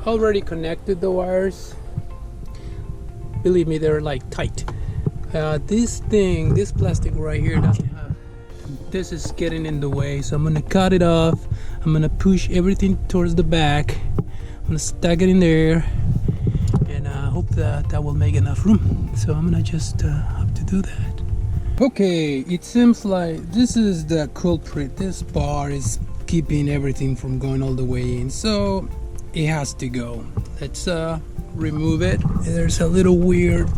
already connected the wires. Believe me, they're like tight. This plastic right here doesn't have, this is getting in the way, so I'm gonna cut it off. I'm gonna push everything towards the back. I'm gonna stack it in there, and I hope that will make enough room. So I'm gonna just have to do that. Okay, it seems like this is the culprit. This bar is keeping everything from going all the way in, so it has to go. Let's remove it. There's a little weird,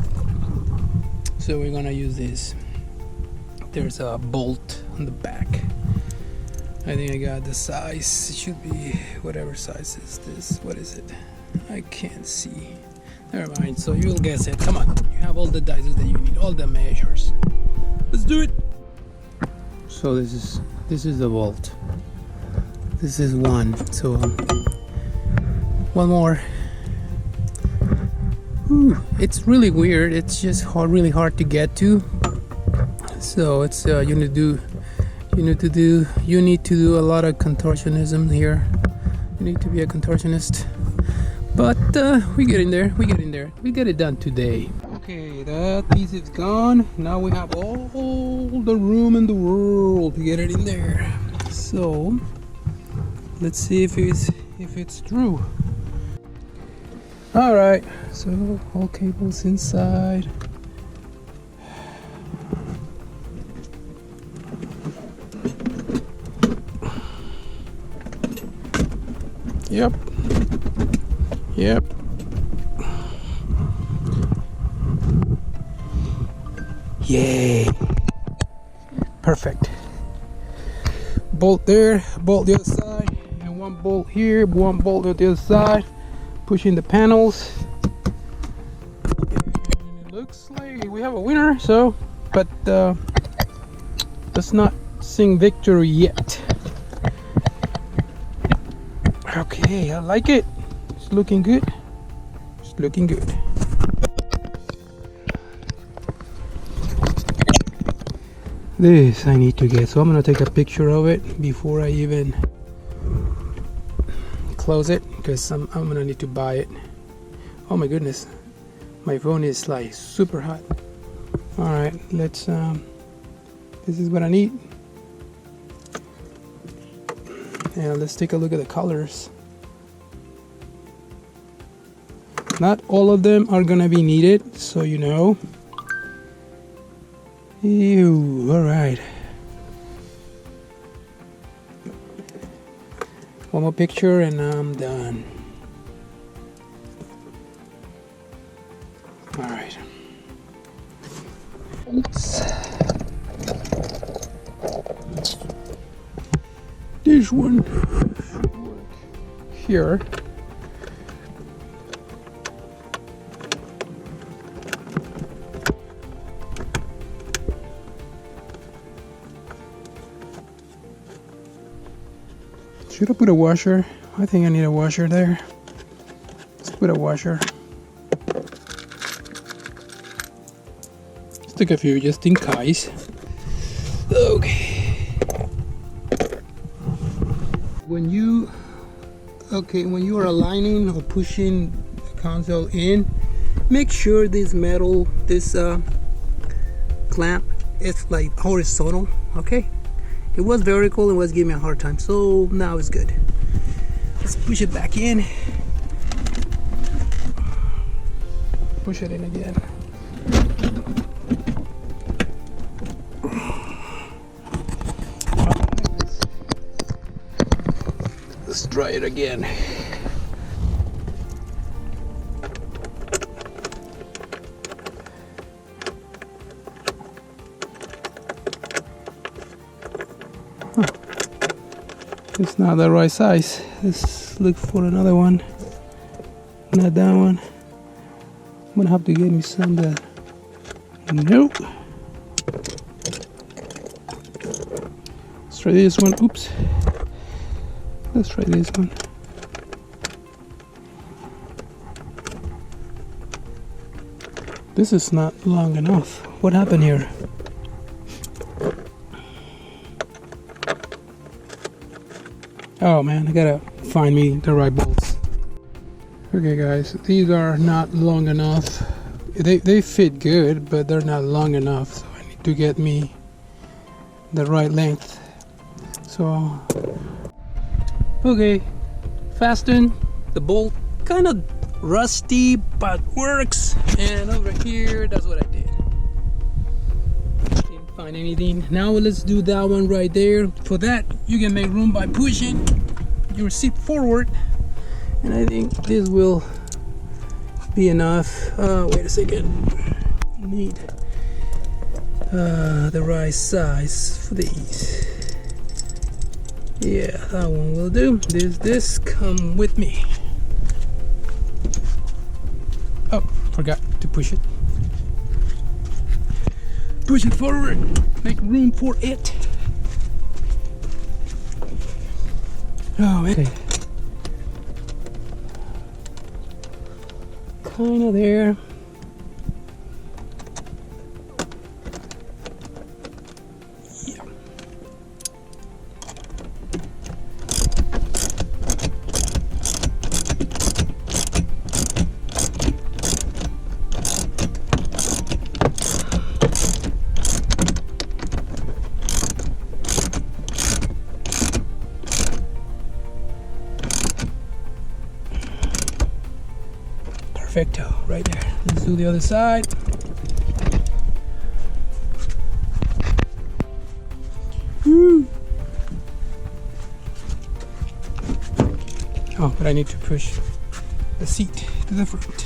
so we're gonna use this. There's a bolt on the back. I think I got the size. It should be whatever size is this. What is it? I can't see. Never mind, so you'll guess it. Come on, you have all the dices that you need, all the measures. Let's do it. So this is the bolt. This is one. So one more. Ooh, it's really weird. It's just really hard to get to. So it's you need to do a lot of contortionism here. You need to be a contortionist. But we get in there. We get it done today. Okay, that piece is gone. Now we have all the room in the world to get it in there. So let's see if it's true. All right, so all cables inside. Yep. Yay. Perfect. Bolt there, bolt the other side, and one bolt here, one bolt on the other side, pushing the panels. And it looks like we have a winner, so, but let's not sing victory yet. Okay, I like it. It's looking good. It's looking good. This I need to get, so I'm gonna take a picture of it before I even close it, because I'm gonna need to buy it. Oh my goodness, my phone is like super hot. All right, let's this is what I need. And let's take a look at the colors. Not all of them are gonna be needed, so you know. Ew, all right. One more picture and I'm done. All right. Oops. This one should work here. Should I put a washer? I think I need a washer there. Let's put a washer. Let's take a few just in case. Okay. When you are aligning or pushing the console in, make sure this metal, this clamp, it's like horizontal. Okay. It was vertical and was giving me a hard time, so now it's good. Let's push it back in. Push it in again. Let's try it again. It's not the right size. Let's look for another one. Not that one. I'm gonna have to get me some that. Nope. Let's try this one. Oops. Let's try this one. This is not long enough. What happened here? Oh man, I gotta find me the right bolts. Okay guys, these are not long enough. They fit good, but they're not long enough, so I need to get me the right length. So okay, fasten the bolt, kind of rusty but works. And over here, that's what I did. Didn't find anything. Now let's do that one right there. For that, you can make room by pushing your seat forward, and I think this will be enough. Wait a second, need the right size for these. Yeah, that one will do. This come with me. Oh, forgot to push it. Push it forward, make room for it. Oh, okay. Kind of there. Yeah. Perfecto, right there. Let's do the other side. Woo. Oh, but I need to push the seat to the front.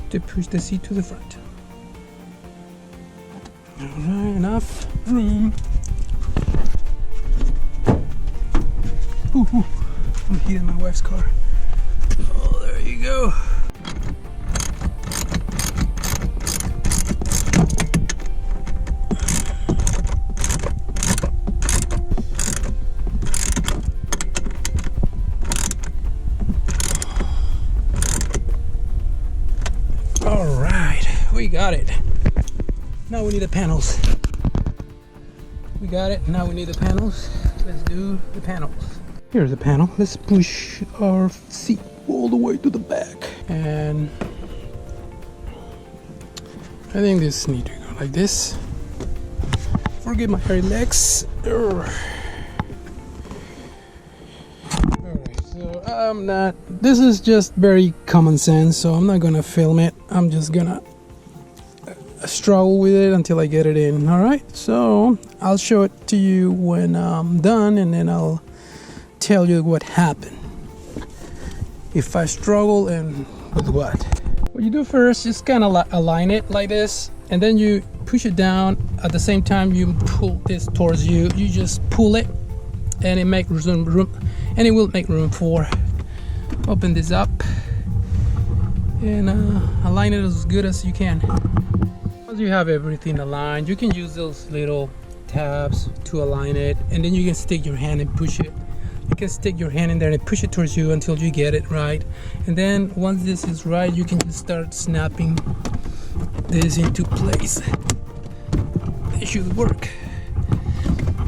To push the seat to the front. Alright, enough room. Ooh, I'm heating my wife's car. Oh, there you go. Alright, we got it. Now we need the panels. We got it. Now we need the panels. Let's do the panels. Here's the panel. Let's push our seat all the way to the back. And I think this needs to go like this. Forget my hairy legs. Alright, so I'm not, this is just very common sense, so I'm not gonna film it. I'm just gonna struggle with it until I get it in. All right, so I'll show it to you when I'm done, and then I'll tell you what happened if I struggle and with what you do first. Just kind of align it like this, and then you push it down. At the same time you pull this towards you. You just pull it, and it makes room, and it will make room for. Open this up and align it as good as you can. Once you have everything aligned, you can use those little tabs to align it, and then you can stick your hand and push it. You can stick your hand in there and push it towards you until you get it right. And then once this is right, you can just start snapping this into place. It should work.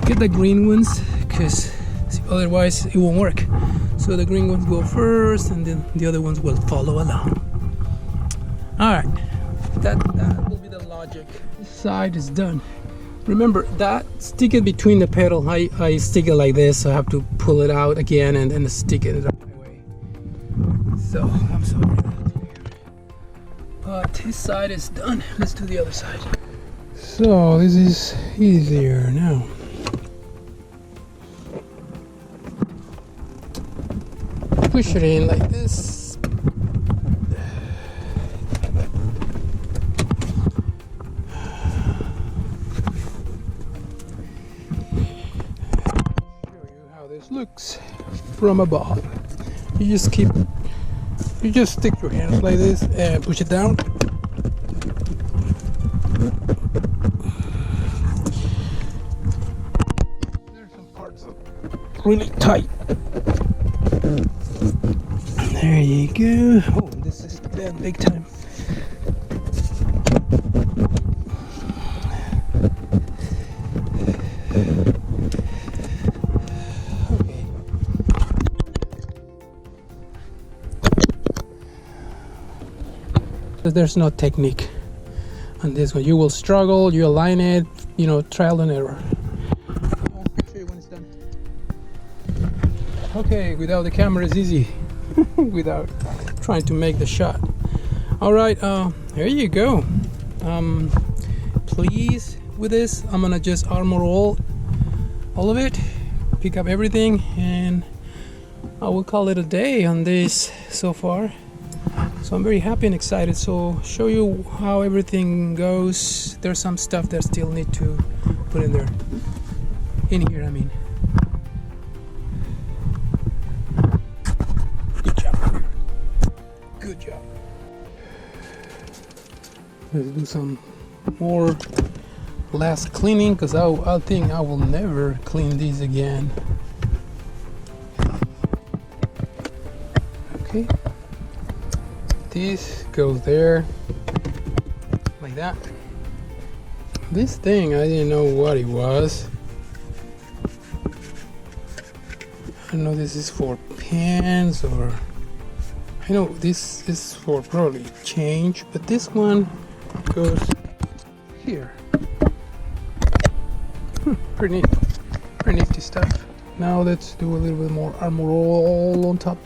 Get the green ones, because otherwise it won't work. So the green ones go first, and then the other ones will follow along. All right, that will be the logic. This side is done. Remember that, stick it between the pedal. I stick it like this, so I have to pull it out again and then stick it the right way. So I'm sorry, but this side is done. Let's do the other side. So this is easier now. Push it in like this. Looks from above. You just stick your hands like this and push it down. There's some parts really tight. There you go. Oh, this is bad big time. because there's no technique on this one. You will struggle, you align it, you know, trial and error. I'll show you when it's done. Okay, without the camera it's easy. Without trying to make the shot. All right, here you go. Pleased with this. I'm gonna just armor all of it, pick up everything, and I will call it a day on this so far. So I'm very happy and excited. So show you how everything goes. There's some stuff that still need to put in there. In here, I mean. Good job. Good job. Let's do some more last cleaning, because I think I will never clean these again. Okay. This goes there like that. This thing, I didn't know what it was. I don't know, this is for pens, or I know this is for probably change, but this one goes here. Pretty neat, pretty nifty stuff. Now let's do a little bit more armor roll on top.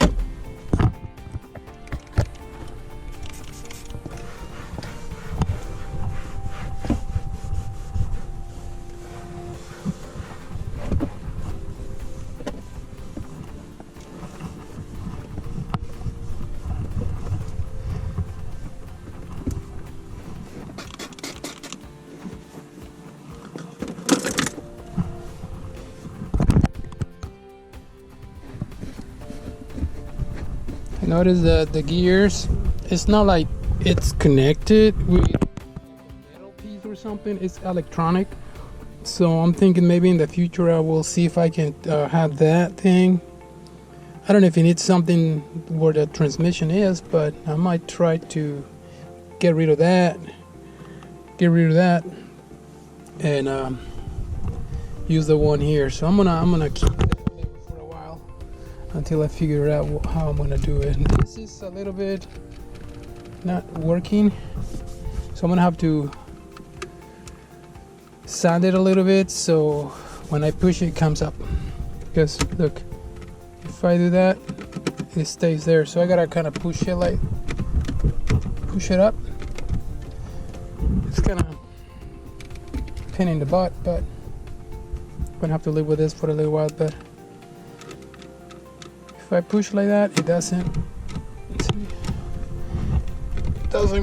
Notice that the gears, it's not like it's connected with a metal piece or something. It's electronic. So I'm thinking maybe in the future I will see if I can have that thing. I don't know if it needs something where the transmission is, but I might try to get rid of that. And use the one here. So I'm gonna keep it for a while until I figure out how I'm gonna do it. And this is a little bit not working, so I'm gonna have to sand it a little bit so when I push it comes up. Because look, if I do that, it stays there. So I gotta kind of push it up. It's kind of pain in the butt, but I'm gonna have to live with this for a little while. But if I push like that, it doesn't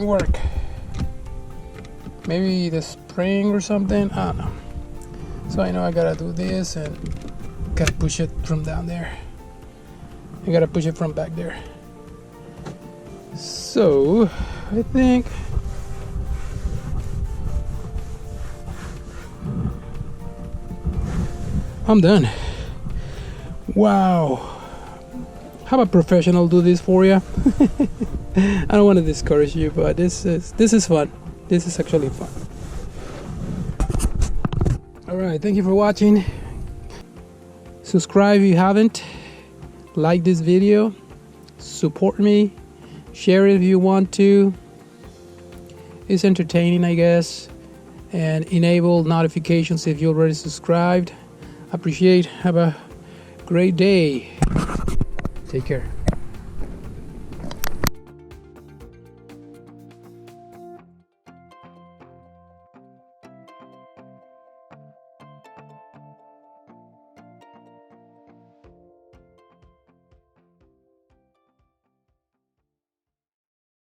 work. Maybe the spring or something, I don't know. So I know I gotta do this and gotta push it from down there. I gotta push it from back there. So I think I'm done. Wow. Have a professional do this for you. I don't want to discourage you, but this is fun. This is actually fun. All right, thank you for watching. Subscribe if you haven't. Like this video. Support me. Share it if you want to. It's entertaining, I guess. And enable notifications if you're already subscribed. Appreciate. Have a great day. Take care.